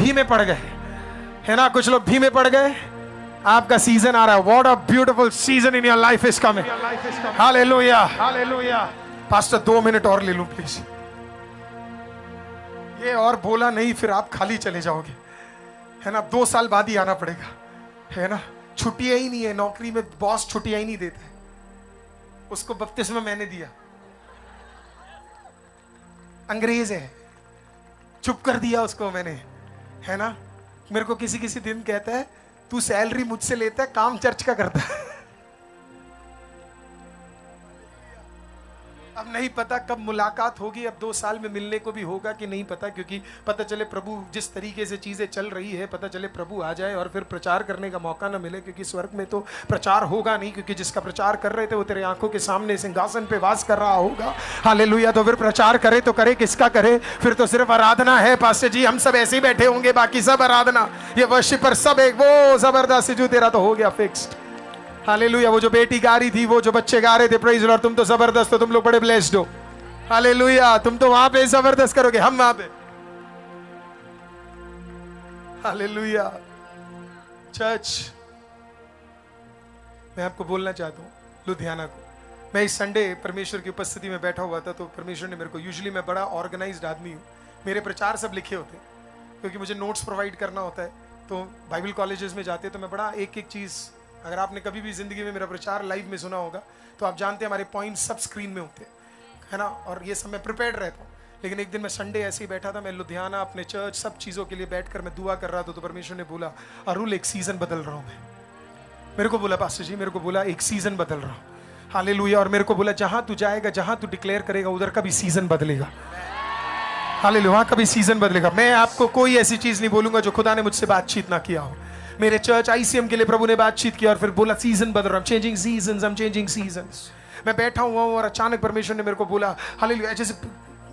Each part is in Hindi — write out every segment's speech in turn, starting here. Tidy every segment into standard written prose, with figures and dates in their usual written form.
धीमे पड़ गए, है ना, कुछ लोग धीमे पड़ गए। आपका सीजन आ रहा है। What a beautiful season in your life is coming. Hallelujah, hallelujah. Pastor 2 minute और ले लूं प्लीज। ये और बोला नहीं फिर आप खाली चले जाओगे, है ना। 2 साल बाद ही आना पड़ेगा, है ना। छुट्टियां ही नहीं है नौकरी में, बॉस छुट्टियां ही नहीं देते। उसको बपतिस्मा मैंने दिया, अंग्रेज है, चुप कर दिया उसको मैंने, है ना। मेरे को किसी किसी दिन कहता है तू सैलरी मुझसे लेता है, काम चर्च का करता है। अब नहीं पता कब मुलाकात होगी, अब 2 साल में मिलने को भी होगा कि नहीं पता, क्योंकि पता चले प्रभु जिस तरीके से चीजें चल रही है, पता चले प्रभु आ जाए और फिर प्रचार करने का मौका ना मिले, क्योंकि स्वर्ग में तो प्रचार होगा नहीं, क्योंकि जिसका प्रचार कर रहे थे वो तेरे आंखों के सामने सिंहासन पे वास कर रहा होगा। हालेलुया। तो फिर प्रचार करे तो करे किसका करे, फिर तो सिर्फ आराधना है। पास्टर जी हम सब ऐसे ही बैठे होंगे, बाकी सब आराधना, ये वर्शिपर सब एक वो जबरदस्त जो तेरा तो हो गया फिक्स्ड। हालेलुया। वो जो बेटी गा रही थी, वो जो बच्चे गा रहे थे, प्रेज लॉर्ड, तुम तो जबरदस्त हो, तुम लोग बड़े ब्लेस्ड हो। हालेलुया। तुम तो वहां पे जबरदस्त करोगे, हम वहां पे। हालेलुया। चर्च, मैं आपको बोलना चाहता हूं, लुधियाना को, मैं इस संडे परमेश्वर की उपस्थिति में बैठा हुआ था, तो परमेश्वर ने मेरे को, यूजुअली मैं बड़ा ऑर्गेनाइज्ड आदमी हूँ, मेरे प्रचार सब लिखे होते क्योंकि मुझे नोट्स प्रोवाइड करना होता है। तो बाइबल कॉलेजेस में जाते तो मैं बड़ा एक एक चीज़, अगर आपने कभी भी जिंदगी में मेरा प्रचार लाइव में सुना होगा तो आप जानते हैं हमारे पॉइंट्स सब स्क्रीन में होते हैं, है ना, और ये सब मैं प्रिपेयर्ड रहता हूँ। लेकिन एक दिन मैं संडे ऐसे ही बैठा था, मैं लुधियाना अपने चर्च सब चीज़ों के लिए बैठकर मैं दुआ कर रहा था, तो परमेश्वर ने बोला अरुल एक सीजन बदल रहा हूँ मैं। मेरे को बोला पास्टर जी, मेरे को बोला एक सीजन बदल रहा हूँ। हालेलुया। और मेरे को बोला जहाँ तू जाएगा, जहाँ तू डिक्लेयर करेगा, उधर का भी सीजन बदलेगा। हालेलुया। वहाँ का भी सीजन बदलेगा। मैं आपको कोई ऐसी चीज़ नहीं बोलूँगा जो खुदा ने मुझसे बातचीत ना किया हो। मेरे चर्च ICM के लिए प्रभु ने बातचीत किया और फिर बोला सीजन बदल रहा हूं, changing seasons, I am changing seasons. मैं बैठा हुआ हूं और अचानक परमेश्वर ने मेरे को बोला हालेलुया, जैसे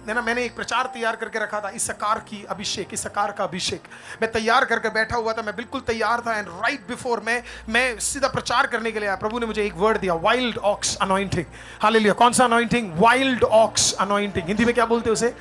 है ना, मैंने एक प्रचार तैयार करके रखा था, इसकार की अभिषेक, इसकार का अभिषेक, मैं तैयार करके बैठा हुआ था, मैं बिल्कुल तैयार था। एंड राइट बिफोर मैं सीधा प्रचार करने के लिए आया, प्रभु ने मुझे एक वर्ड दिया, वाइल्ड ऑक्स अनॉइंटिंग। हालेलुया। कौन सा anointing? Wild ox anointing. Hindi में क्या बोलते हैं उसे?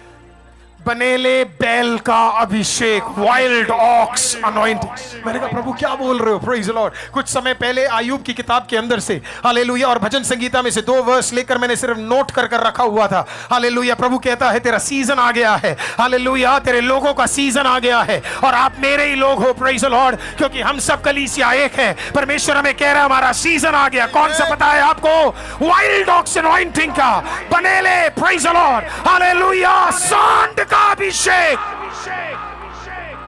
बनेले बैल का अभिषेक, वाइल्ड ऑक्स अनॉइंटिंग। मैंने कहा प्रभु क्या बोल रहे हो? Praise the Lord. कुछ समय पहले आयुब की किताब के अंदर से, हालेलुया, और भजन संगीता में से 2 वर्स लेकर मैंने सिर्फ नोट कर कर रखा हुआ था। हालेलुया। प्रभु कहता है तेरा सीजन आ गया है, हालेलुया, तेरे लोगों का सीजन आ गया है और आप मेरे ही लोग हो। Praise the Lord. क्योंकि हम सब कलीसिया एक है। परमेश्वर हमें कह रहा है हमारा सीजन आ गया। कौन सा पता है आपको? वाइल्ड ऑक्स अनॉइंटिंग का, बनेले, प्रेज द लॉर्ड, हालेलुया, सांड का अभिषेक।